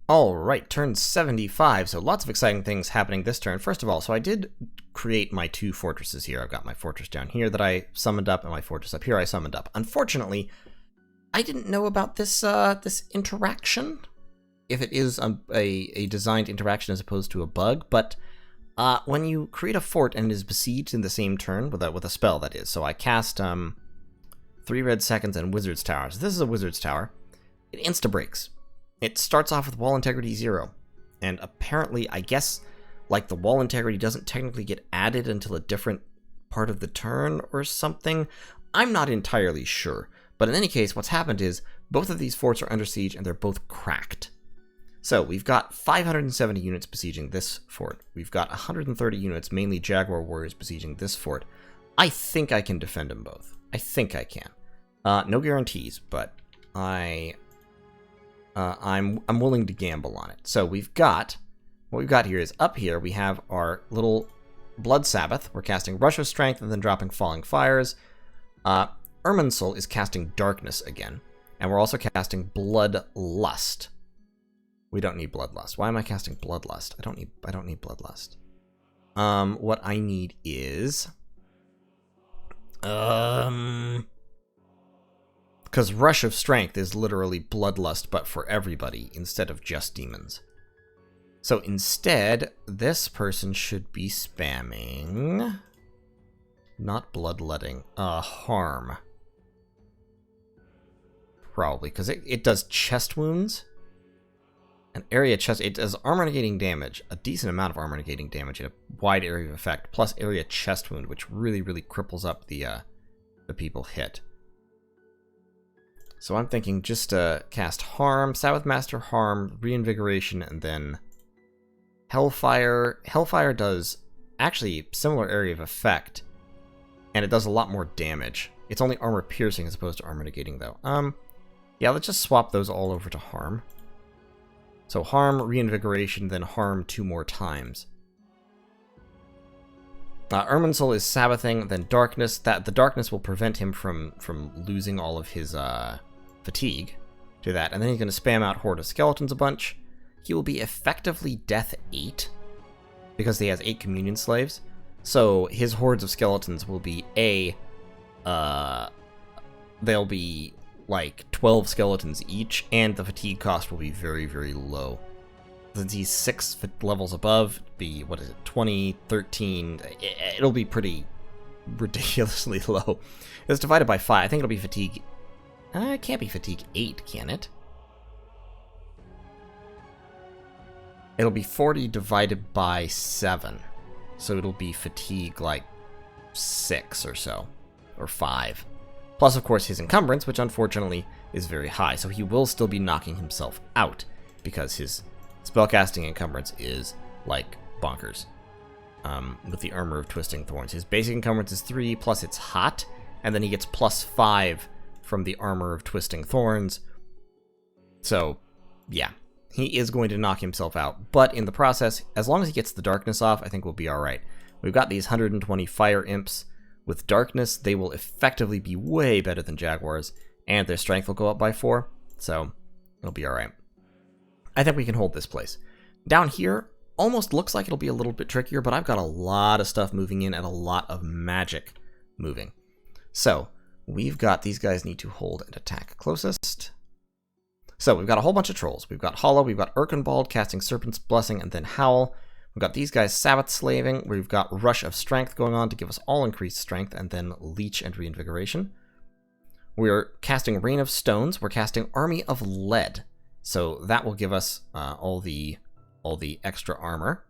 Alright, turn 75, so lots of exciting things happening this turn. First of all, so I did create my two fortresses here. I've got my fortress down here that I summoned up, and my fortress up here I summoned up. Unfortunately, I didn't know about this this interaction, if it is a designed interaction as opposed to a bug, but when you create a fort and it is besieged in the same turn, with a spell that is, so I cast 3 red seconds and Wizard's Tower. So this is a Wizard's Tower. It insta-breaks. It starts off with wall integrity 0, and apparently, I guess, like, the wall integrity doesn't technically get added until a different part of the turn or something. I'm not entirely sure, but in any case, what's happened is both of these forts are under siege and they're both cracked. So we've got 570 units besieging this fort. We've got 130 units, mainly Jaguar warriors, besieging this fort. I think I can defend them both. I think I can. No guarantees, but I'm willing to gamble on it. So what we've got here is, up here we have our little Blood Sabbath. We're casting Rush of Strength and then dropping Falling Fires. Irminsul is casting Darkness again, and we're also casting Bloodlust. We don't need Bloodlust. Why am I casting Bloodlust? I don't need Bloodlust. What I need is because Rush of Strength is literally Bloodlust, but for everybody, instead of just demons. So instead, this person should be spamming... not Bloodletting, Harm. Probably, because it does chest wounds. An area chest... it does armor negating damage, a decent amount of armor negating damage in a wide area of effect, plus area chest wound, which really, really cripples up the people hit. So I'm thinking just cast Harm, Sabbath Master Harm, Reinvigoration, and then Hellfire. Hellfire does actually similar area of effect, and it does a lot more damage. It's only armor piercing as opposed to armor negating, though. Yeah, let's just swap those all over to Harm. So Harm, Reinvigoration, then Harm 2 more times. Irminsul is Sabbathing, then Darkness. The Darkness will prevent him from losing all of his fatigue to that. And then he's going to spam out Horde of Skeletons a bunch. He will be effectively Death 8, because he has 8 Communion Slaves. So his Hordes of Skeletons will be they'll be like 12 skeletons each, and the fatigue cost will be very, very low. Since he's 6 levels above, be, what is it, 20, 13, it'll be pretty ridiculously low. It's divided by 5. I think it'll be fatigue. It can't be fatigue 8, can it? It'll be 40 divided by 7. So it'll be fatigue like 6 or so, or 5. Plus, of course, his encumbrance, which unfortunately is very high. So he will still be knocking himself out, because his spellcasting encumbrance is like bonkers. With the Armor of Twisting Thorns. His basic encumbrance is 3, plus it's hot, and then he gets plus 5 from the Armor of Twisting Thorns. So, yeah, he is going to knock himself out. But in the process, as long as he gets the Darkness off, I think we'll be alright. We've got these 120 Fire Imps. With Darkness, they will effectively be way better than Jaguars, and their strength will go up by 4, so it'll be alright. I think we can hold this place. Down here, almost looks like it'll be a little bit trickier, but I've got a lot of stuff moving in and a lot of magic moving. So, we've got these guys need to hold and attack closest. So, we've got a whole bunch of trolls. We've got Hollow, we've got Erkenbald casting Serpent's Blessing, and then Howl. We've got these guys Sabbath Slaving. We've got Rush of Strength going on to give us all increased strength, and then Leech and Reinvigoration. We're casting Rain of Stones. We're casting Army of Lead. So that will give us all the extra armor.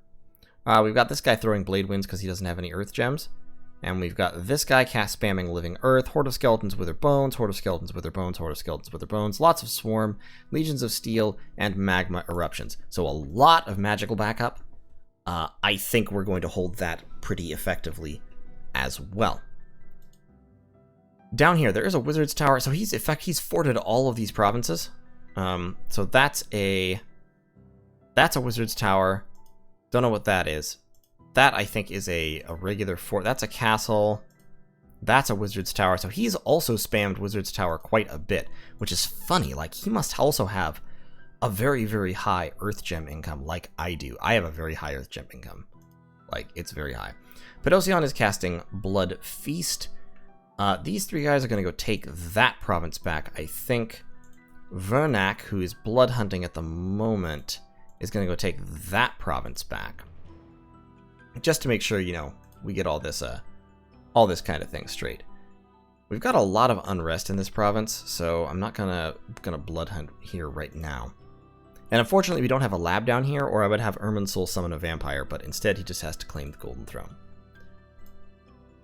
We've got this guy throwing Blade Winds because he doesn't have any Earth Gems. And we've got this guy cast spamming Living Earth, Horde of Skeletons Wither Bones, Horde of Skeletons Wither Bones, Horde of Skeletons Wither Bones, lots of Swarm, Legions of Steel, and Magma Eruptions. So a lot of magical backup. I think we're going to hold that pretty effectively as well. Down here, there is a Wizard's Tower, so he's forted all of these provinces. So that's a Wizard's Tower. Don't know what that is. That, I think, is a regular fort. That's a castle. That's a Wizard's Tower. So he's also spammed Wizard's Tower quite a bit, which is funny. Like, he must also have a very, very high Earth Gem income like I do. I have a very high Earth Gem income. Like, it's very high. Pedosian is casting Blood Feast. These three guys are going to go take that province back, I think. Vernac, who is blood hunting at the moment, is going to go take that province back. Just to make sure, you know, we get all this kind of thing straight. We've got a lot of unrest in this province, so I'm not gonna blood hunt here right now. And unfortunately, we don't have a lab down here, or I would have Irminsul summon a vampire, but instead he just has to claim the Golden Throne.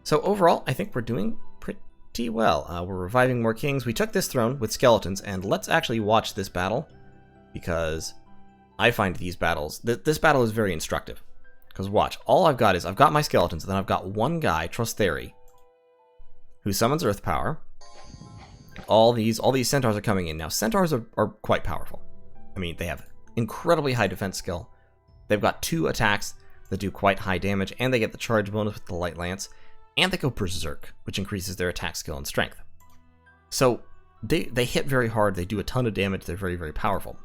So overall, I think we're doing pretty well. We're reviving more kings. We took this throne with skeletons, and let's actually watch this battle, because I find these battles, this battle is very instructive. Because watch, all I've got is, I've got my skeletons, and then I've got one guy, Trostheri, who summons Earth Power. All these centaurs are coming in. Now, centaurs are quite powerful. I mean, they have incredibly high defense skill. They've got 2 attacks that do quite high damage, and they get the charge bonus with the Light Lance, and they go Berserk, which increases their attack skill and strength. So, they hit very hard, they do a ton of damage, they're very, very powerful.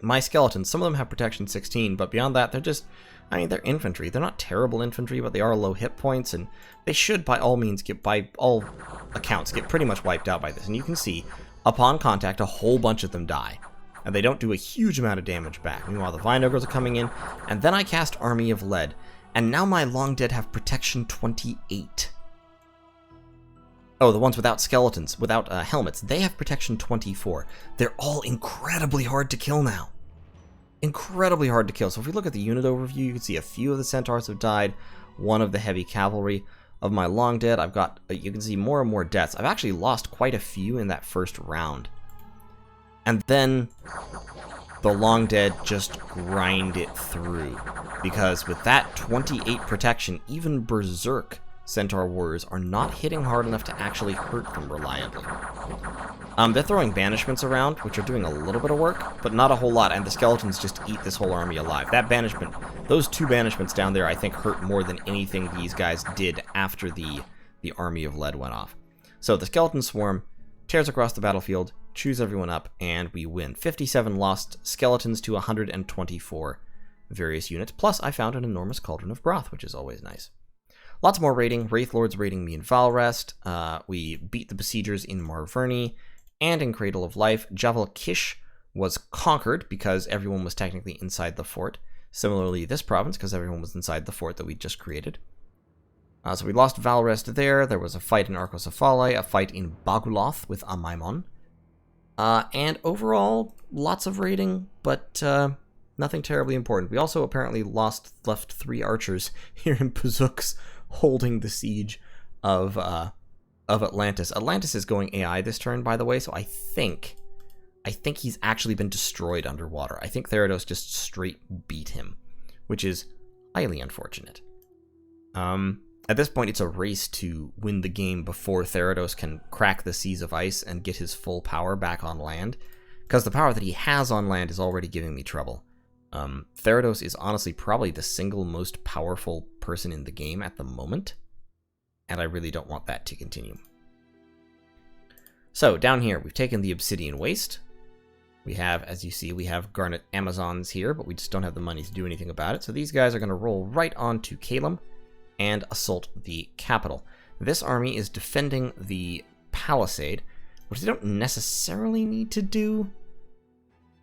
My skeletons, some of them have protection 16, but beyond that, they're just, I mean, they're infantry. They're not terrible infantry, but they are low hit points, and they should, by all means, by all accounts, get pretty much wiped out by this. And you can see, upon contact, a whole bunch of them die. And they don't do a huge amount of damage back. Meanwhile, the Vine Ogres are coming in, and then I cast Army of Lead, and now my Long Dead have protection 28. Oh, the ones without skeletons, without helmets, they have protection 24. They're all incredibly hard to kill now. Incredibly hard to kill. So if we look at the unit overview, you can see a few of the centaurs have died, one of the heavy cavalry. Of my Long Dead, I've got, you can see more and more deaths. I've actually lost quite a few in that first round. And then the Long Dead just grind it through. Because with that 28 protection, even Berserk Centaur Warriors are not hitting hard enough to actually hurt them reliably. They're throwing banishments around, which are doing a little bit of work, but not a whole lot, and the skeletons just eat this whole army alive. That banishment, those 2 banishments down there, I think hurt more than anything these guys did after the Army of Lead went off. So the skeleton swarm tears across the battlefield, chews everyone up, and we win. 57 lost skeletons to 124 various units, plus I found an enormous cauldron of broth, which is always nice. Lots more raiding. Wraith Lords raiding me in Valrest. We beat the Besiegers in Marverni and in Cradle of Life. Javal Kish was conquered because everyone was technically inside the fort. Similarly, this province, because everyone was inside the fort that we just created. So we lost Valrest there. There was a fight in Arcocephale, a fight in Baguloth with Amaimon. And overall, lots of raiding, but nothing terribly important. We also apparently left 3 archers here in Pazux holding the siege of Atlantis. Atlantis is going AI this turn, by the way, so I think he's actually been destroyed underwater. I think Therados just straight beat him, which is highly unfortunate. At this point, it's a race to win the game before Therados can crack the seas of ice and get his full power back on land, because the power that he has on land is already giving me trouble. Therados is honestly probably the single most powerful person in the game at the moment, and I really don't want that to continue. So, down here, we've taken the Obsidian Waste. We have, as you see, we have Garnet Amazons here, but we just don't have the money to do anything about it, so these guys are going to roll right on to Calum and assault the capital. This army is defending the Palisade, which they don't necessarily need to do.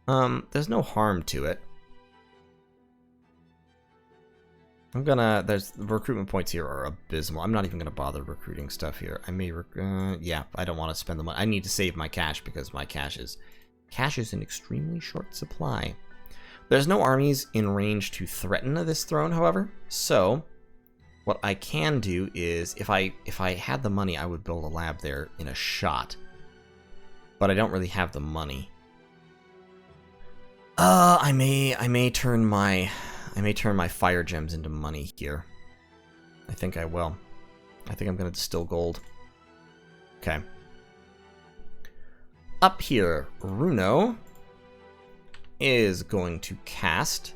There's no harm to it. There's the recruitment points here are abysmal. I'm not even gonna bother recruiting stuff here. I may, yeah, I don't want to spend the money. I need to save my cash because my cash is in extremely short supply. There's no armies in range to threaten this throne, however. So, what I can do is, if I had the money, I would build a lab there in a shot. But I don't really have the money. I may turn my fire gems into money here. I think I will. I think I'm going to distill gold. Okay. Up here, Runo is going to cast.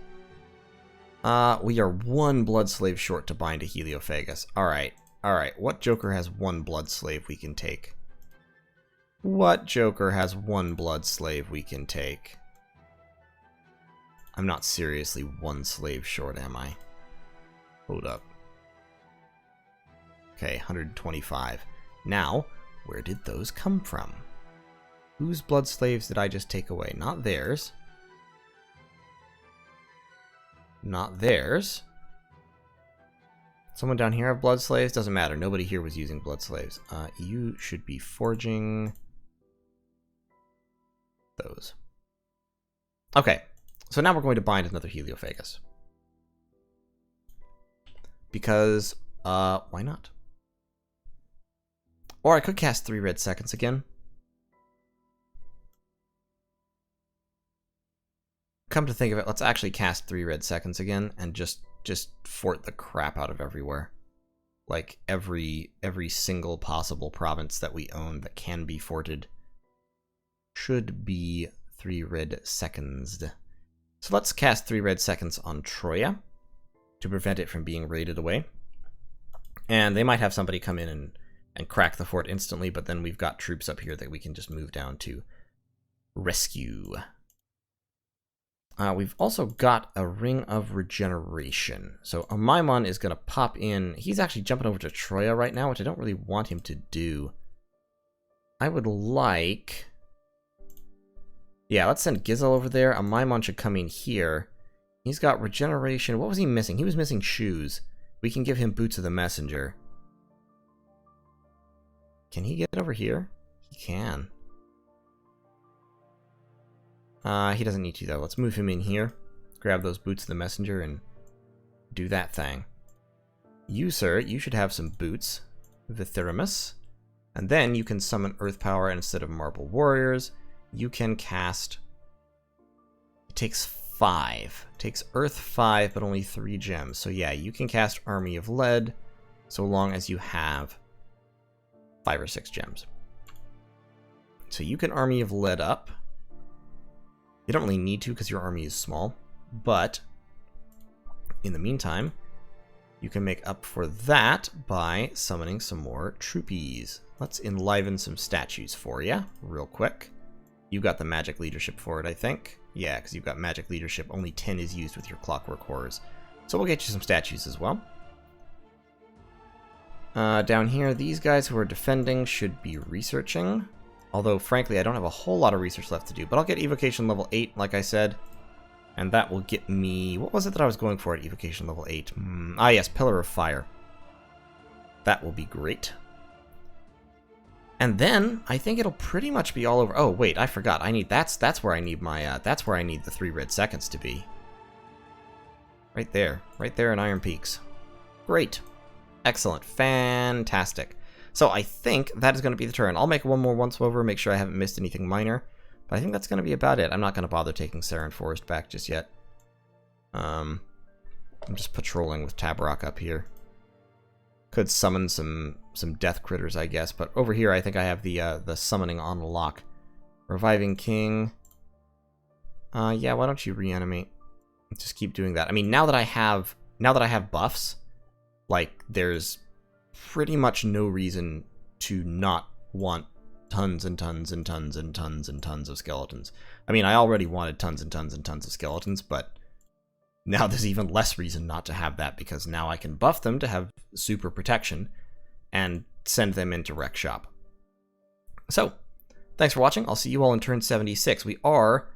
We are 1 blood slave short to bind a Heliophagus. Alright. What Joker has 1 blood slave we can take? What Joker has 1 blood slave we can take? I'm not seriously 1 slave short, am I? Hold up. Okay, 125. Now, where did those come from? Whose blood slaves did I just take away? Not theirs. Not theirs. Someone down here have blood slaves? Doesn't matter. Nobody here was using blood slaves. You should be forging those. Okay, so now we're going to bind another Heliophagus. Because, why not? Or I could cast 3 red seconds again. Come to think of it, let's actually cast 3 red seconds again and just fort the crap out of everywhere. Like every single possible province that we own that can be forted should be 3 red seconds. So let's cast 3 red seconds on Troya to prevent it from being raided away. And they might have somebody come in and crack the fort instantly, but then we've got troops up here that we can just move down to rescue. We've also got a Ring of Regeneration. So Amaimon is going to pop in. He's actually jumping over to Troya right now, which I don't really want him to do. I would like... Yeah, let's send Gizel over there. Amaimon should come in here. He's got Regeneration. What was he missing? He was missing shoes. We can give him Boots of the Messenger. Can he get over here? He can. He doesn't need to, though. Let's move him in here. Grab those Boots of the Messenger and do that thing. You, sir, you should have some boots. Vithirimus. And then you can summon Earth Power, and instead of Marble Warriors, you can cast... It takes 5. It takes Earth 5, but only 3 gems. So yeah, you can cast Army of Lead, so long as you have 5 or 6 gems. So you can Army of Lead up. You don't really need to because your army is small, but in the meantime, you can make up for that by summoning some more troopies. Let's enliven some statues for you, real quick. You got the magic leadership for it, I think. Yeah, because you've got magic leadership. Only 10 is used with your clockwork horrors. So we'll get you some statues as well. Down here, these guys who are defending should be researching. Although, frankly, I don't have a whole lot of research left to do. But I'll get evocation level 8, like I said. And that will get me... What was it that I was going for at evocation level 8? Ah, yes, Pillar of Fire. That will be great. And then, I think it'll pretty much be all over... Oh, wait, I forgot. I need... That's where I need my... that's where I need the 3 red seconds to be. Right there. Right there in Iron Peaks. Great. Excellent. Fantastic. So I think that is going to be the turn. I'll make one more once-over, make sure I haven't missed anything minor. But I think that's going to be about it. I'm not going to bother taking Saren Forest back just yet. I'm just patrolling with Tabarok up here. Could summon some death critters, I guess. But over here, I think I have the summoning on lock. Reviving King. Yeah, why don't you reanimate? Just keep doing that. I mean, now that I have buffs, like there's pretty much no reason to not want tons and tons and tons and tons and tons of skeletons. I mean, I already wanted tons and tons and tons of skeletons, but now there's even less reason not to have that, because now I can buff them to have super protection and send them into Wreck Shop. So, thanks for watching. I'll see you all in turn 76. We are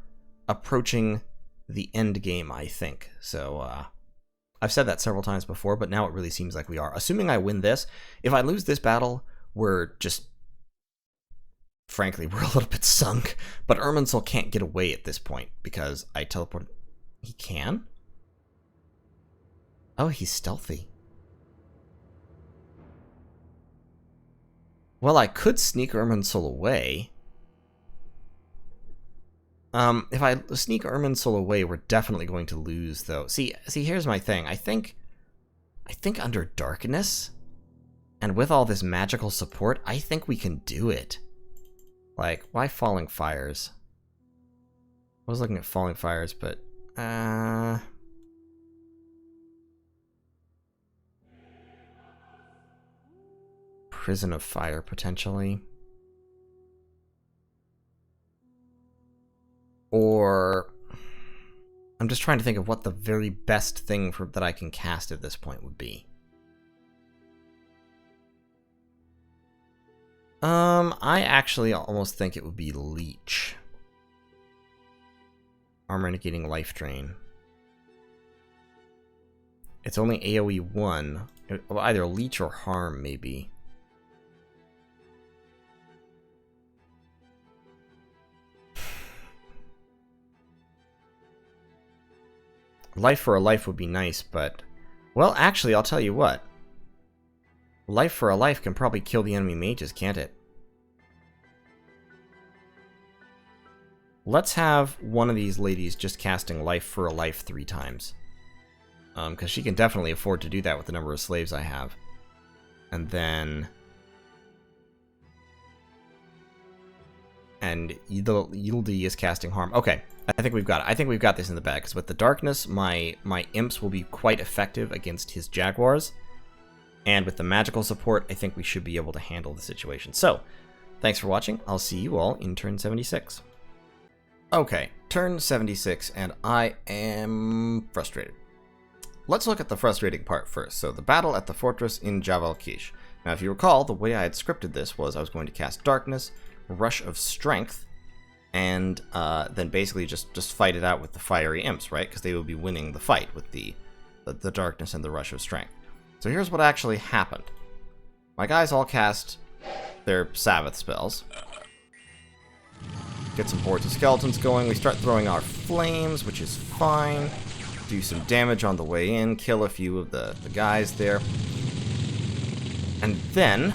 approaching the end game, I think. So, I've said that several times before, but now it really seems like we are. Assuming I win this, if I lose this battle, we're just... Frankly, we're a little bit sunk. But Irminsul can't get away at this point, because I teleported... He can? Oh, he's stealthy. Well, I could sneak Irminsul away. If I sneak Irminsul away, we're definitely going to lose, though. See, here's my thing. I think under Darkness, and with all this magical support, I think we can do it. Like, why Falling Fires? I was looking at Falling Fires, but, Prison of Fire, potentially. Or I'm just trying to think of what the very best thing that I can cast at this point would be. I actually almost think it would be Leech. Armor negating life drain. It's only AoE 1. Well, either Leech or Harm, maybe. Life for a life would be nice, but... Well, actually, I'll tell you what. Life for a life can probably kill the enemy mages, can't it? Let's have one of these ladies just casting life for a life 3 times. Because she can definitely afford to do that with the number of slaves I have. And then... And Yildi is casting harm. Okay, I think we've got it. I think we've got this in the bag, because with the darkness, my imps will be quite effective against his jaguars. And with the magical support, I think we should be able to handle the situation. So, thanks for watching. I'll see you all in turn 76. Okay, turn 76, and I am frustrated. Let's look at the frustrating part first. So, the battle at the fortress in Jabal Kish. Now, if you recall, the way I had scripted this was I was going to cast Darkness, Rush of Strength, and then basically just fight it out with the fiery imps, right? Because they will be winning the fight with the Darkness and the Rush of Strength. So here's what actually happened. My guys all cast their Sabbath spells. Get some hordes of skeletons going. We start throwing our flames, which is fine. Do some damage on the way in. Kill a few of the guys there. And then,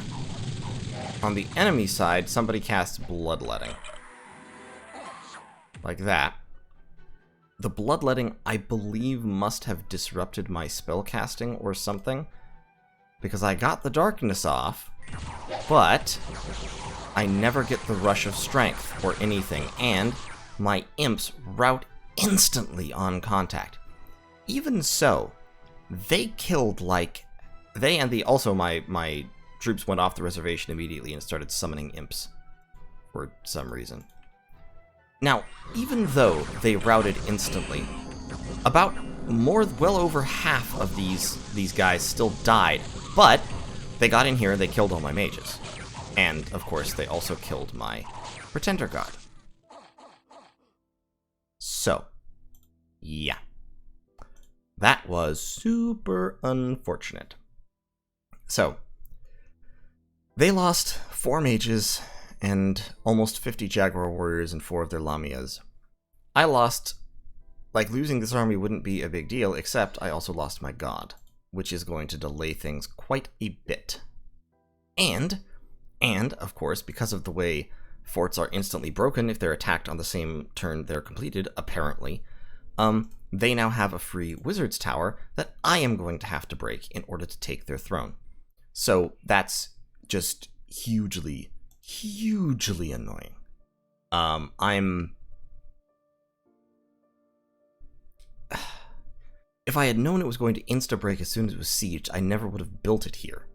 on the enemy side, somebody casts Bloodletting. Like that. The Bloodletting, I believe, must have disrupted my spell casting or something. Because I got the Darkness off, but I never get the Rush of Strength or anything, and my imps rout instantly on contact. Even so, they killed like... They and also my troops went off the reservation immediately and started summoning imps for some reason. Now, even though they routed instantly, about well over half of these guys still died, but they got in here, they killed all my mages. And, of course, they also killed my Pretender God. So, yeah. That was super unfortunate. So, they lost 4 mages and almost 50 Jaguar warriors and 4 of their Lamias. I lost... Like, losing this army wouldn't be a big deal, except I also lost my god, which is going to delay things quite a bit. And, of course, because of the way forts are instantly broken if they're attacked on the same turn they're completed, apparently, they now have a free wizard's tower that I am going to have to break in order to take their throne. So that's just hugely, hugely annoying. If I had known it was going to insta-break as soon as it was sieged, I never would have built it here.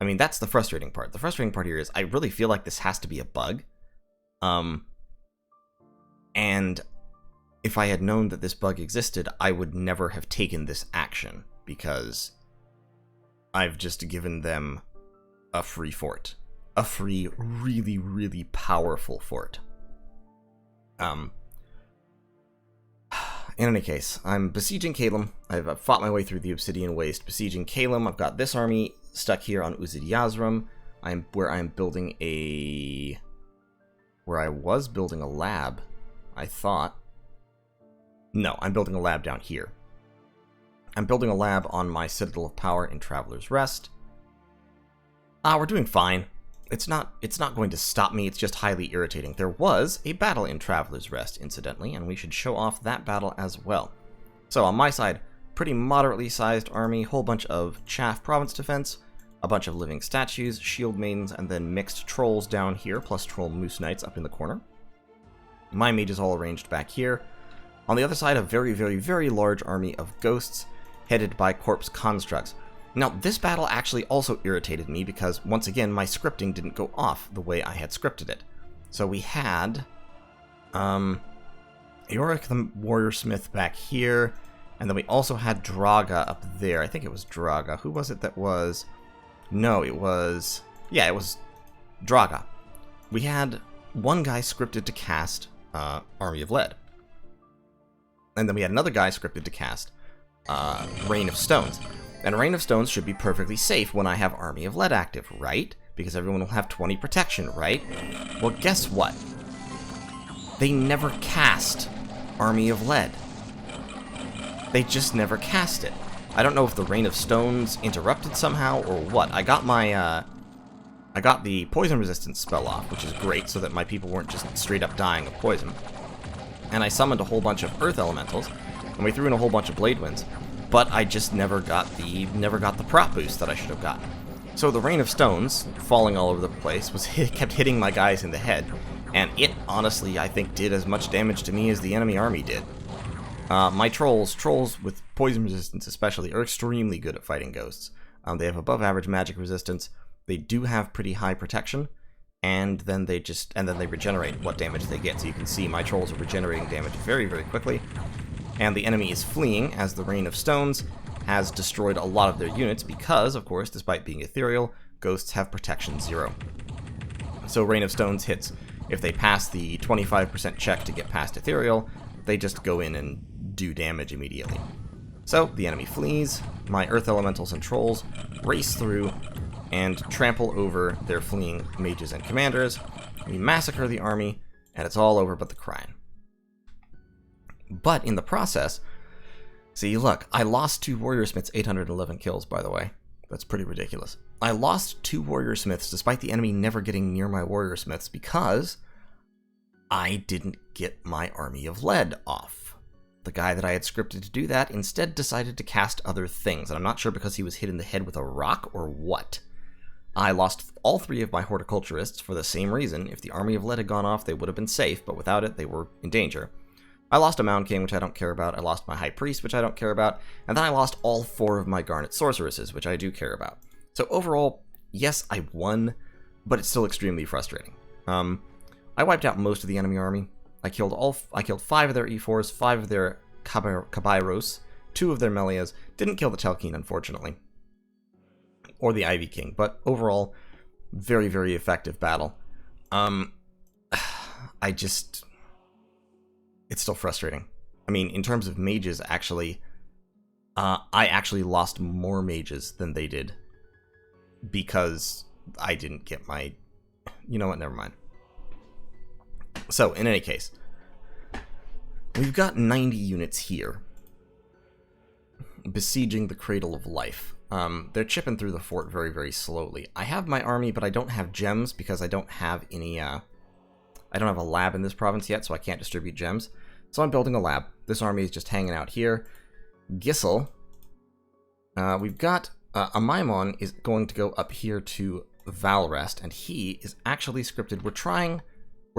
I mean, that's the frustrating part. The frustrating part here is I really feel like this has to be a bug. And if I had known that this bug existed, I would never have taken this action, because I've just given them a free fort. A free, really, really powerful fort. In any case, I'm besieging Kalem. I've fought my way through the Obsidian Waste, besieging Kalem. I've got this army stuck here on Uzid Yazram. Where I was building a lab, I thought. No, I'm building a lab down here. I'm building a lab on my Citadel of Power in Traveler's Rest. We're doing fine. It's not going to stop me, it's just highly irritating. There was a battle in Traveler's Rest, incidentally, and we should show off that battle as well. So on my side, pretty moderately sized army, whole bunch of Chaff Province defense, a bunch of living statues, shield maidens, and then mixed trolls down here, plus troll moose knights up in the corner. My mage is all arranged back here. On the other side, a very, very, very large army of ghosts, headed by corpse constructs. Now, this battle actually also irritated me because, once again, my scripting didn't go off the way I had scripted it. So we had Eorik the Warrior Smith back here. And then we also had Draga up there. I think it was Draga. Who was it that was... No, it was... Yeah, it was Draga. We had one guy scripted to cast Army of Lead. And then we had another guy scripted to cast Rain of Stones. And Rain of Stones should be perfectly safe when I have Army of Lead active, right? Because everyone will have 20 protection, right? Well, guess what? They never cast Army of Lead. They just never cast it. I don't know if the Rain of Stones interrupted somehow or what. I got my, I got the poison resistance spell off, which is great, so that my people weren't just straight up dying of poison. And I summoned a whole bunch of earth elementals, and we threw in a whole bunch of blade winds, but I just never got the prop boost that I should have gotten. So the Rain of Stones, falling all over the place, kept hitting my guys in the head, and it honestly, I think, did as much damage to me as the enemy army did. My trolls with poison resistance especially, are extremely good at fighting ghosts. They have above average magic resistance, they do have pretty high protection, and then they regenerate what damage they get. So you can see my trolls are regenerating damage very, very quickly. And the enemy is fleeing as the Rain of Stones has destroyed a lot of their units because, of course, despite being ethereal, ghosts have protection 0. So Rain of Stones hits. If they pass the 25% check to get past ethereal, they just go in and do damage immediately. So the enemy flees, my earth elementals and trolls race through and trample over their fleeing mages and commanders. We massacre the army, and it's all over but the crying. But in the process, see, look, I lost 2 Warrior Smiths, 811 kills, by the way. That's pretty ridiculous. I lost 2 Warrior Smiths despite the enemy never getting near my Warrior Smiths because I didn't get my Army of Lead off. The guy that I had scripted to do that instead decided to cast other things, and I'm not sure because he was hit in the head with a rock or what. I lost all 3 of my horticulturists for the same reason. If the Army of Lead had gone off, they would have been safe, but without it, they were in danger. I lost a Mound King, which I don't care about. I lost my High Priest, which I don't care about. And then I lost all 4 of my Garnet Sorceresses, which I do care about. So overall, yes, I won, but it's still extremely frustrating. I wiped out most of the enemy army. I killed 5 of their E4s, 5 of their Cabairos, 2 of their Melias. Didn't kill the Telkeen, unfortunately. Or the Ivy King, but overall, very, very effective battle. It's still frustrating. I mean, in terms of mages, actually, I actually lost more mages than they did because I didn't get my... You know what, never mind. So, in any case, we've got 90 units here besieging the Cradle of Life. They're chipping through the fort very, very slowly. I have my army, but I don't have gems because I don't have any, I don't have a lab in this province yet, so I can't distribute gems. So I'm building a lab. This army is just hanging out here. Gissel, we've got, a Maimon is going to go up here to Valrest, and he is actually scripted. We're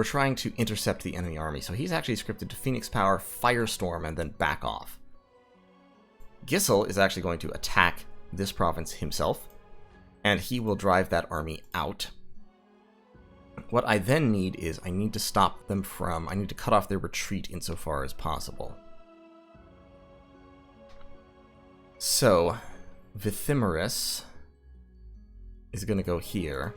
trying to intercept the enemy army, so he's actually scripted to Phoenix Power, Firestorm, and then back off. Gissel is actually going to attack this province himself, and he will drive that army out. What I then need is, I need to stop them from, I need to cut off their retreat insofar as possible. So, Vithimerus is going to go here.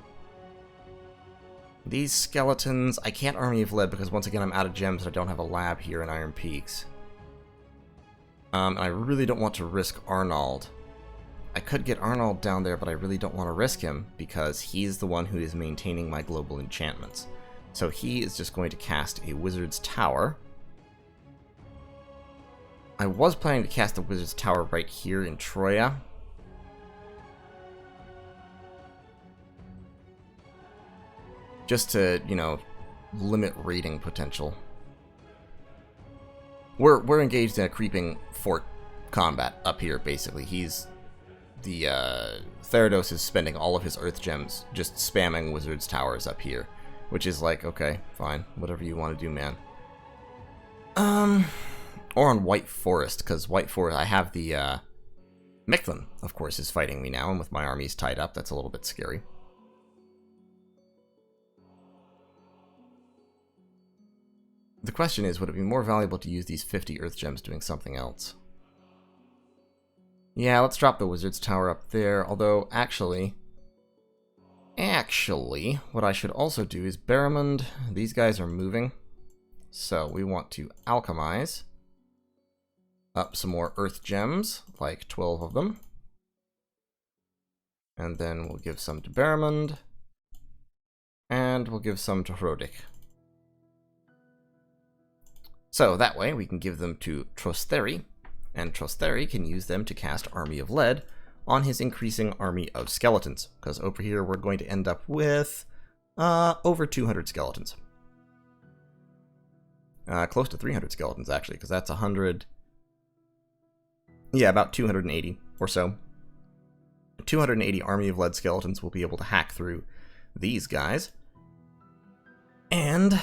These skeletons, I can't Army of Lead because once again I'm out of gems and I don't have a lab here in Iron Peaks. And I really don't want to risk Arnold. I could get Arnold down there, but I really don't want to risk him because he's the one who is maintaining my global enchantments. So he is just going to cast a Wizard's Tower. I was planning to cast the Wizard's Tower right here in Troya. Just to, you know, limit raiding potential. We're engaged in a creeping fort combat up here, basically. Therados is spending all of his Earth Gems just spamming Wizard's Towers up here. Which is like, okay, fine. Whatever you want to do, man. Or on White Forest, because White Forest, I have the, Mictlan, of course, is fighting me now, and with my armies tied up, that's a little bit scary. The question is, would it be more valuable to use these 50 Earth Gems doing something else? Yeah, let's drop the Wizard's Tower up there, although, actually, what I should also do is Barramond. These guys are moving, so we want to alchemize up some more Earth Gems, like 12 of them. And then we'll give some to Barramond, and we'll give some to Hrodik. So that way we can give them to Trostheri, and Trostheri can use them to cast Army of Lead on his increasing army of skeletons, because over here we're going to end up with over 200 skeletons. Close to 300 skeletons, actually, because that's 100... Yeah, about 280 or so. 280 Army of Lead skeletons will be able to hack through these guys. And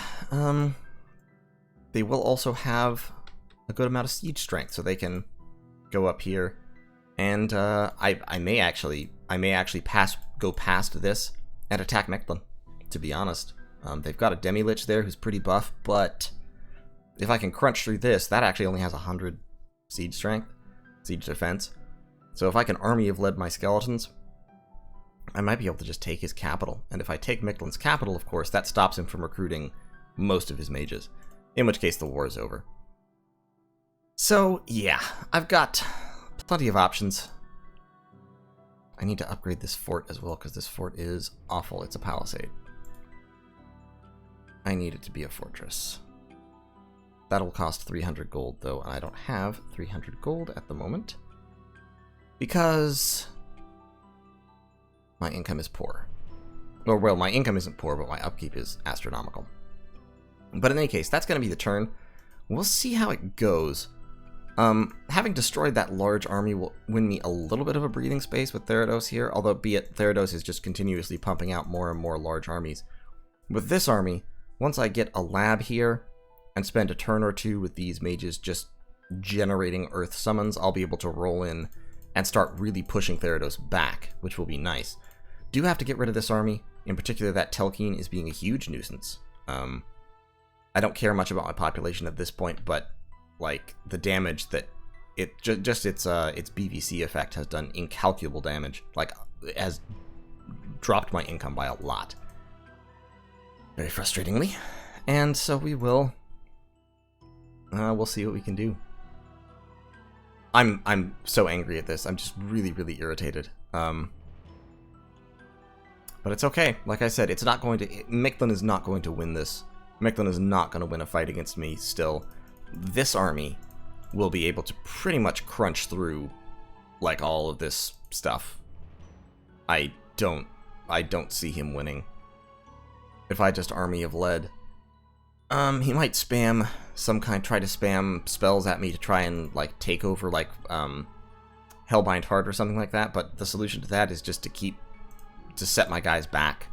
they will also have a good amount of siege strength, so they can go up here. And I may actually go past this and attack Mechlin, to be honest. They've got a Demi-Lich there who's pretty buff, but if I can crunch through this, that actually only has 100 siege strength, siege defense. So if I can Army of Lead my skeletons, I might be able to just take his capital. And if I take Mechlin's capital, of course, that stops him from recruiting most of his mages. In which case, the war is over. So, yeah, I've got plenty of options. I need to upgrade this fort as well, because this fort is awful. It's a palisade. I need it to be a fortress. That'll cost 300 gold, though, and I don't have 300 gold at the moment, because my income is poor. Or, well, my income isn't poor, but my upkeep is astronomical. But in any case, that's going to be the turn. We'll see how it goes. Having destroyed that large army will win me a little bit of a breathing space with Therados here, although be it Therados is just continuously pumping out more and more large armies. With this army, once I get a lab here and spend a turn or two with these mages just generating earth summons, I'll be able to roll in and start really pushing Therados back, which will be nice. Do have to get rid of this army. In particular, that Telkeen is being a huge nuisance. I don't care much about my population at this point, but like the damage that it just its BVC effect has done incalculable damage. Like, has dropped my income by a lot, very frustratingly. And so we will. We'll see what we can do. I'm so angry at this. I'm just really irritated. But it's okay. Like I said, it's not going to. Mechlin is not going to win this. Mechlin is not going to win a fight against me still. This army will be able to pretty much crunch through like all of this stuff. I don't see him winning. If I just Army of Lead, he might spam some kind, try to spam spells at me to try and like take over like Hellbind Heart or something like that. But the solution to that is just to set my guys back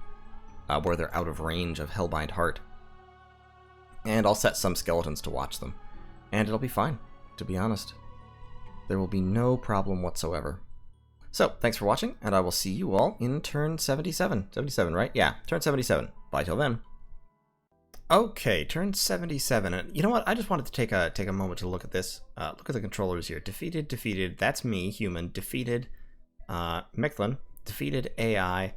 where they're out of range of Hellbind Heart. And I'll set some skeletons to watch them. And it'll be fine, to be honest. There will be no problem whatsoever. So, thanks for watching, and I will see you all in turn 77. 77, right? Yeah, turn 77. Bye till then. Okay, turn 77. And you know what? I just wanted to take a moment to look at this. Look at the controllers here. Defeated. That's me, human. Defeated. Mechlin. Defeated AI.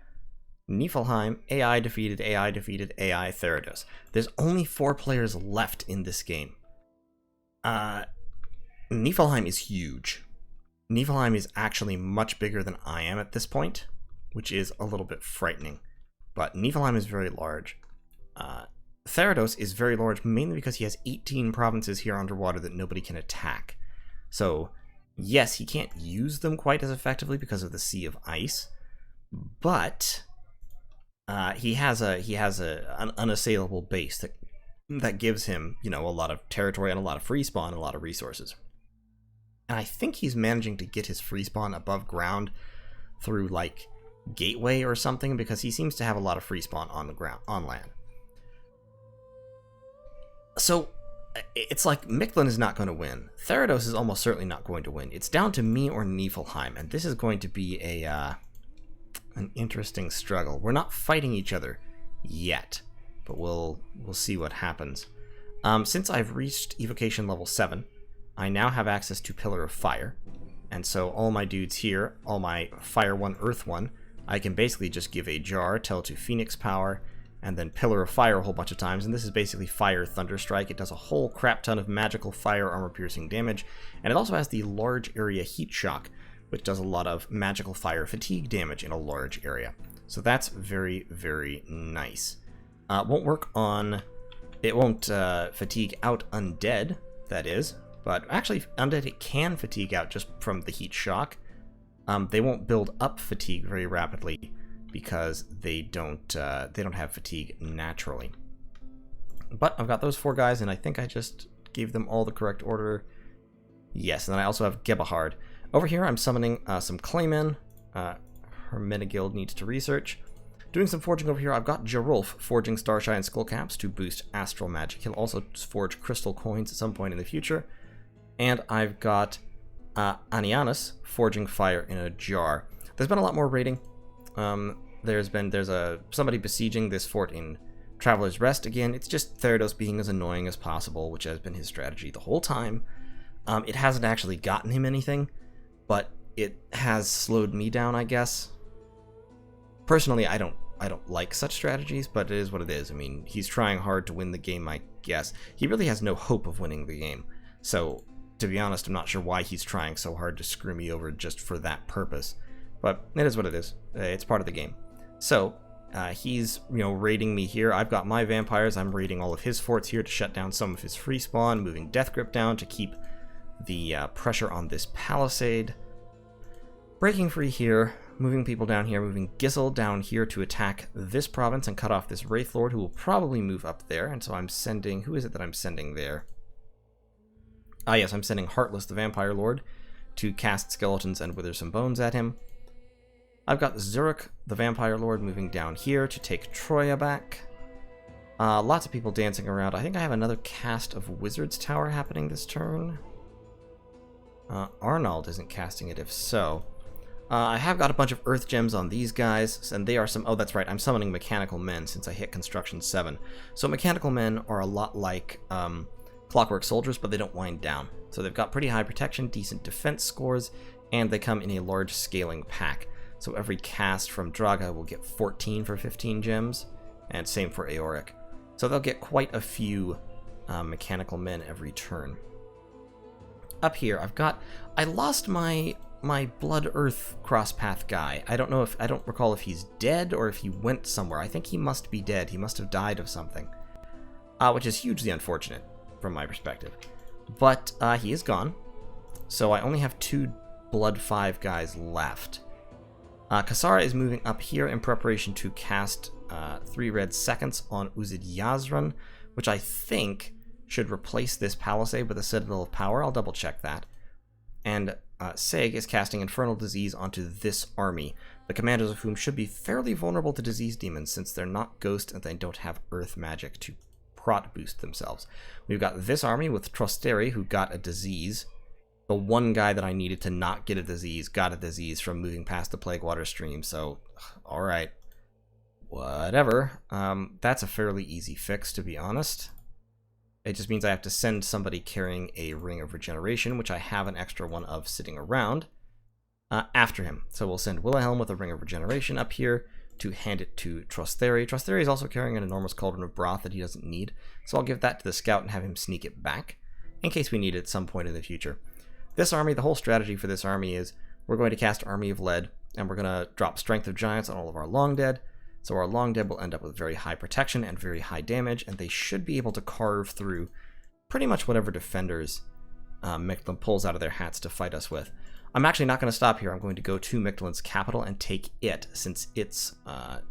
Niflheim, AI defeated, AI Therados. There's only 4 players left in this game. Niflheim is huge. Niflheim is actually much bigger than I am at this point, which is a little bit frightening. But Niflheim is very large. Therados is very large mainly because he has 18 provinces here underwater that nobody can attack. So, yes, he can't use them quite as effectively because of the Sea of Ice, but he has an unassailable base that gives him, you know, a lot of territory and a lot of free spawn and a lot of resources. And I think he's managing to get his free spawn above ground through like Gateway or something, because he seems to have a lot of free spawn on the ground, on land. So it's like Mechlin is not going to win. Therados is almost certainly not going to win. It's down to me or Niflheim, and this is going to be an interesting struggle. We're not fighting each other yet, but we'll see what happens. Since I've reached evocation level 7, I now have access to Pillar of Fire. And so all my dudes here, all my Fire 1, Earth 1, I can basically just give a jar, tell to Phoenix Power, and then Pillar of Fire a whole bunch of times. And this is basically Fire Thunderstrike. It does a whole crap ton of magical fire armor-piercing damage. And it also has the Large Area Heat Shock, which does a lot of magical fire fatigue damage in a large area. So that's very, very nice. Won't work on... It won't fatigue out undead, that is. But actually, undead it can fatigue out just from the heat shock. They won't build up fatigue very rapidly because they don't have fatigue naturally. But I've got those 4 guys, and I think I just gave them all the correct order. Yes, and then I also have Gebahard. Over here, I'm summoning some Claymen. Hermenegild needs to research. Doing some forging over here, I've got Gerulf forging Starshine and Skullcaps to boost astral magic. He'll also forge crystal coins at some point in the future. And I've got Anianus forging fire in a jar. There's been a lot more raiding. There's somebody besieging this fort in Traveler's Rest again. It's just Therados being as annoying as possible, which has been his strategy the whole time. It hasn't actually gotten him anything, but it has slowed me down, I guess. Personally, I don't like such strategies, but it is what it is. I mean, he's trying hard to win the game, I guess. He really has no hope of winning the game. So, to be honest, I'm not sure why he's trying so hard to screw me over just for that purpose. But it is what it is. It's part of the game. So, he's, raiding me here. I've got my vampires. I'm raiding all of his forts here to shut down some of his free spawn, moving Death Grip down to keep the pressure on this palisade. Breaking free here, moving people down here, moving Gizzle down here to attack this province and cut off this Wraith Lord, who will probably move up there. And so I'm sending... Who is it that I'm sending there? Ah, yes, I'm sending Heartless, the Vampire Lord, to cast Skeletons and Wither some Bones at him. I've got Zurich, the Vampire Lord, moving down here to take Troya back. Lots of people dancing around. I think I have another cast of Wizard's Tower happening this turn. Arnold isn't casting it, if so. I have got a bunch of Earth Gems on these guys, and they are some... Oh, that's right, I'm summoning Mechanical Men since I hit Construction 7. So Mechanical Men are a lot like Clockwork Soldiers, but they don't wind down. So they've got pretty high protection, decent defense scores, and they come in a large scaling pack. So every cast from Draga will get 14 for 15 gems, and same for Aoric. So they'll get quite a few Mechanical Men every turn. Up here, I lost my Blood Earth crosspath guy. I don't recall if he's dead or if he went somewhere. I think he must be dead. He must have died of something, which is hugely unfortunate from my perspective. But he is gone, so I only have 2 Blood 5 guys left. Kasara is moving up here in preparation to cast 3 red seconds on Uzid Yazran, which I think should replace this palisade with a Citadel of Power. I'll double check that. And Seg is casting Infernal Disease onto this army, the commanders of whom should be fairly vulnerable to disease demons since they're not ghost and they don't have earth magic to prot boost themselves. We've got this army with Trosteri, who got a disease. The one guy that I needed to not get a disease got a disease from moving past the Plague Water stream, so alright. Whatever. That's a fairly easy fix, to be honest. It just means I have to send somebody carrying a Ring of Regeneration, which I have an extra one of sitting around, after him. So we'll send Wilhelm with a Ring of Regeneration up here to hand it to Trosteri. Trosteri is also carrying an enormous Cauldron of Broth that he doesn't need, so I'll give that to the scout and have him sneak it back, in case we need it at some point in the future. This army, the whole strategy for this army is we're going to cast Army of Lead, and we're going to drop Strength of Giants on all of our Long Dead. So our Long Dead will end up with very high protection and very high damage, and they should be able to carve through pretty much whatever defenders Mictlan pulls out of their hats to fight us with. I'm actually not going to stop here. I'm going to go to Mictlan's capital and take it, since its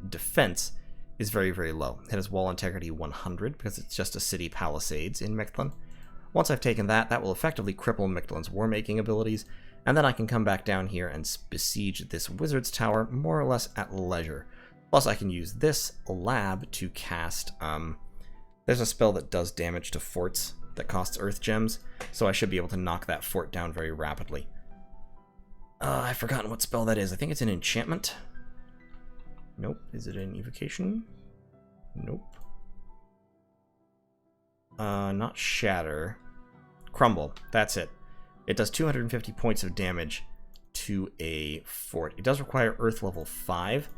defense is very, very low. It has wall integrity 100, because it's just a city palisades in Mictlan. Once I've taken that, that will effectively cripple Mictlan's war-making abilities, and then I can come back down here and besiege this Wizard's Tower more or less at leisure. Plus, I can use this lab to cast... there's a spell that does damage to forts that costs Earth Gems, so I should be able to knock that fort down very rapidly. I've forgotten what spell that is. I think it's an enchantment. Nope. Is it an evocation? Nope. not shatter. Crumble. That's it. It does 250 points of damage to a fort. It does require Earth level 5,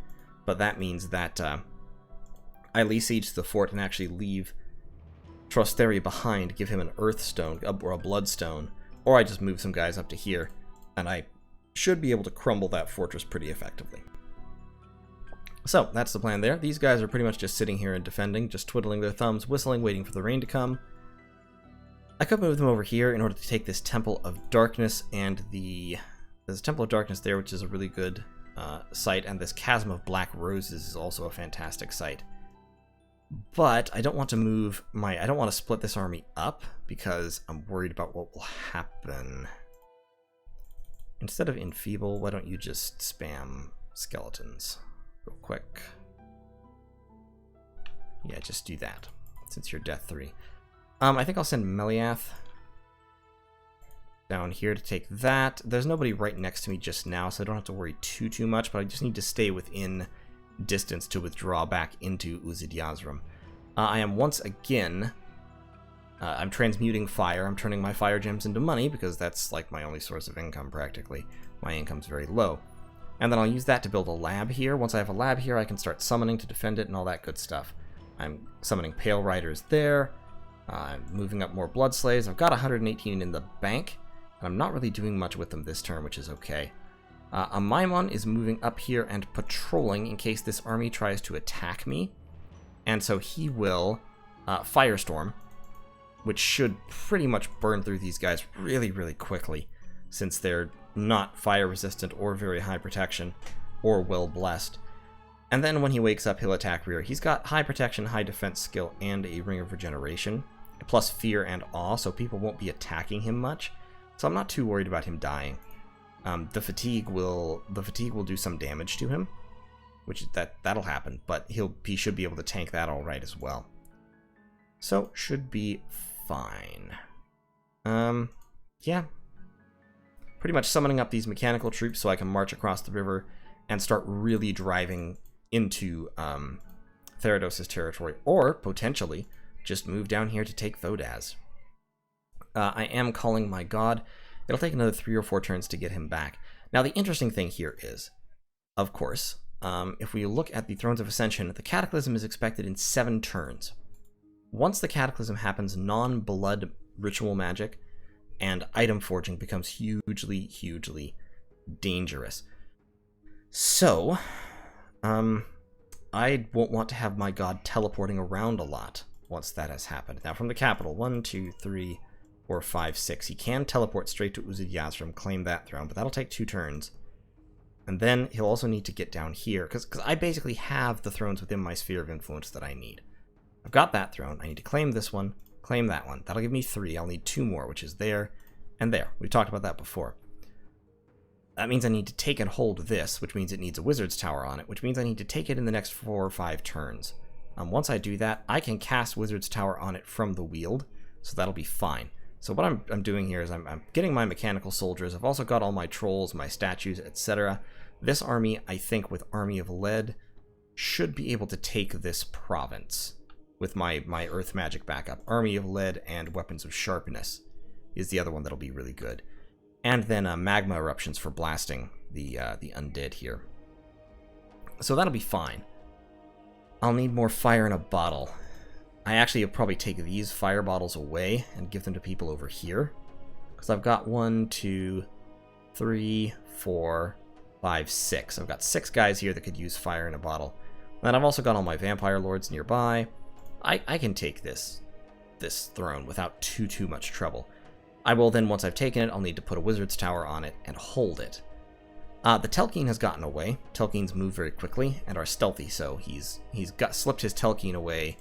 but that means that I Lee Siege the fort and actually leave Trosteri behind, give him an Earth Stone or a Bloodstone, or I just move some guys up to here, and I should be able to crumble that fortress pretty effectively. So, that's the plan there. These guys are pretty much just sitting here and defending, just twiddling their thumbs, whistling, waiting for the rain to come. I could move them over here in order to take this Temple of Darkness, and there's a Temple of Darkness there, which is a really good site, and this Chasm of Black Roses is also a fantastic site. But I don't want to move I don't want to split this army up, because I'm worried about what will happen. Instead of enfeeble, why don't you just spam skeletons real quick? Yeah, just do that, since you're death 3. I think I'll send Meliath down here to take that. There's nobody right next to me just now, so I don't have to worry too much, but I just need to stay within distance to withdraw back into Uzid-Yazram. I am once again... I'm transmuting fire. I'm turning my fire gems into money, because that's like my only source of income, practically. My income's very low. And then I'll use that to build a lab here. Once I have a lab here, I can start summoning to defend it and all that good stuff. I'm summoning Pale Riders there. I'm moving up more Blood Slaves. I've got 118 in the bank, and I'm not really doing much with them this turn, which is okay. A Maimon is moving up here and patrolling in case this army tries to attack me. And so he will Firestorm, which should pretty much burn through these guys really quickly, since they're not fire resistant or very high protection or well blessed. And then when he wakes up, he'll attack rear. He's got high protection, high defense skill, and a Ring of Regeneration, plus fear and awe, so people won't be attacking him much. So I'm not too worried about him dying. The fatigue will do some damage to him, which that'll happen, but he should be able to tank that all right as well. So should be fine. Yeah. Pretty much summoning up these mechanical troops so I can march across the river and start really driving into Therados' territory, or potentially just move down here to take Thodaz. I am calling my god. It'll take another 3 or 4 turns to get him back. Now the interesting thing here is, of course, if we look at the Thrones of Ascension, the Cataclysm is expected in 7 turns. Once the Cataclysm happens, non-blood ritual magic and item forging becomes hugely dangerous. So, I won't want to have my god teleporting around a lot once that has happened. Now from the capital, 1, 2, 3, 4, 5, 6. He can teleport straight to Uzid-Yazram, claim that throne, but that'll take 2 turns. And then he'll also need to get down here, because I basically have the thrones within my sphere of influence that I need. I've got that throne. I need to claim this one, claim that one. That'll give me 3. I'll need 2 more, which is there and there. We talked about that before. That means I need to take and hold this, which means it needs a Wizard's Tower on it, which means I need to take it in the next 4 or 5 turns. Once I do that, I can cast Wizard's Tower on it from the Weald, so that'll be fine. So what I'm doing here is I'm getting my mechanical soldiers. I've also got all my trolls, my statues, etc. This army, I think, with Army of Lead, should be able to take this province with my Earth Magic backup. Army of Lead and Weapons of Sharpness is the other one that'll be really good. And then Magma Eruptions for blasting the undead here. So that'll be fine. I'll need more fire in a bottle. I actually will probably take these fire bottles away and give them to people over here. Because I've got 1, 2, 3, 4, 5, 6. I've got 6 guys here that could use fire in a bottle. And then I've also got all my Vampire Lords nearby. I can take this throne without too much trouble. I will then, once I've taken it, I'll need to put a Wizard's Tower on it and hold it. The Telkine has gotten away. Telkines move very quickly and are stealthy, so he's slipped his Telkine away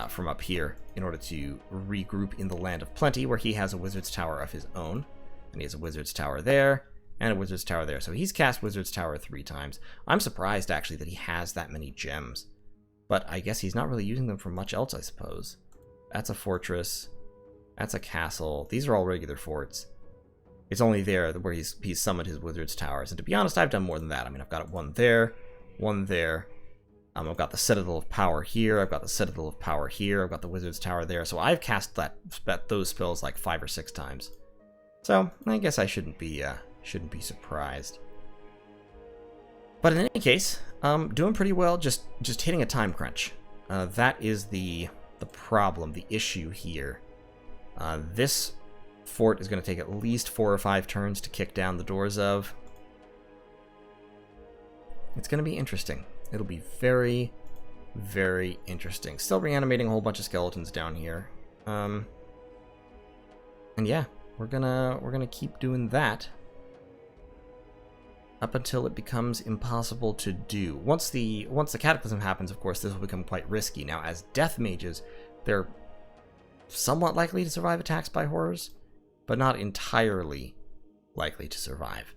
from up here in order to regroup in the Land of Plenty, where he has a Wizard's Tower of his own. And he has a Wizard's Tower there, and a Wizard's Tower there. So he's cast Wizard's Tower 3 times. I'm surprised, actually, that he has that many gems. But I guess he's not really using them for much else, I suppose. That's a fortress. That's a castle. These are all regular forts. It's only there where he's summoned his Wizard's Towers. And to be honest, I've done more than that. I mean, I've got 1 there, 1 there. I've got the Citadel of Power here, I've got the Citadel of Power here, I've got the Wizard's Tower there, so I've cast those spells like 5 or 6 times. So I guess I shouldn't be surprised. But in any case, doing pretty well, just hitting a time crunch. That is the problem, the issue here. This fort is going to take at least 4 or 5 turns to kick down the doors of. It's going to be interesting. It'll be very, very interesting. Still reanimating a whole bunch of skeletons down here. And yeah, we're gonna keep doing that up until it becomes impossible to do. Once the cataclysm happens, of course, this will become quite risky. Now, as death mages, they're somewhat likely to survive attacks by horrors, but not entirely likely to survive.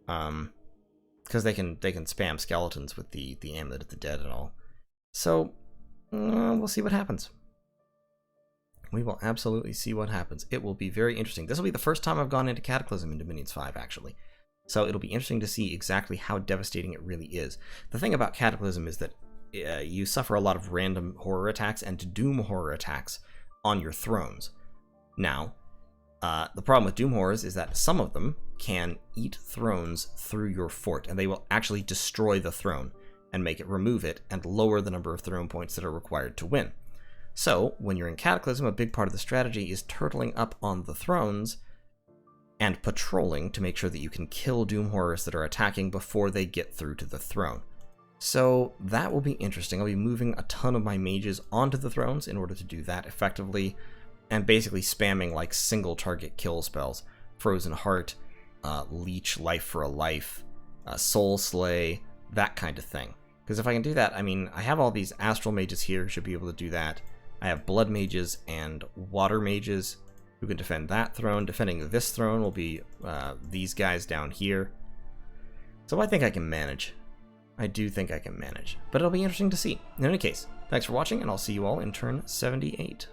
Because they can spam skeletons with the Amulet of the Dead and all. So we'll see what happens. We will absolutely see what happens. It will be very interesting. This will be the first time I've gone into Cataclysm in Dominions 5, actually. So it'll be interesting to see exactly how devastating it really is. The thing about Cataclysm is that you suffer a lot of random horror attacks and doom horror attacks on your thrones. Now, the problem with doom horrors is that some of them can eat thrones through your fort, and they will actually destroy the throne and remove it and lower the number of throne points that are required to win. So, when you're in Cataclysm, a big part of the strategy is turtling up on the thrones and patrolling to make sure that you can kill doom horrors that are attacking before they get through to the throne. So that will be interesting. I'll be moving a ton of my mages onto the thrones in order to do that effectively, and basically spamming like single target kill spells. Frozen Heart, Leech, Life for a Life, Soul Slay, that kind of thing. Because if I can do that, I mean, I have all these Astral Mages here, should be able to do that. I have Blood Mages and Water Mages who can defend that throne. Defending this throne will be these guys down here. So I think I can manage. I do think I can manage. But it'll be interesting to see. In any case, thanks for watching, and I'll see you all in turn 78.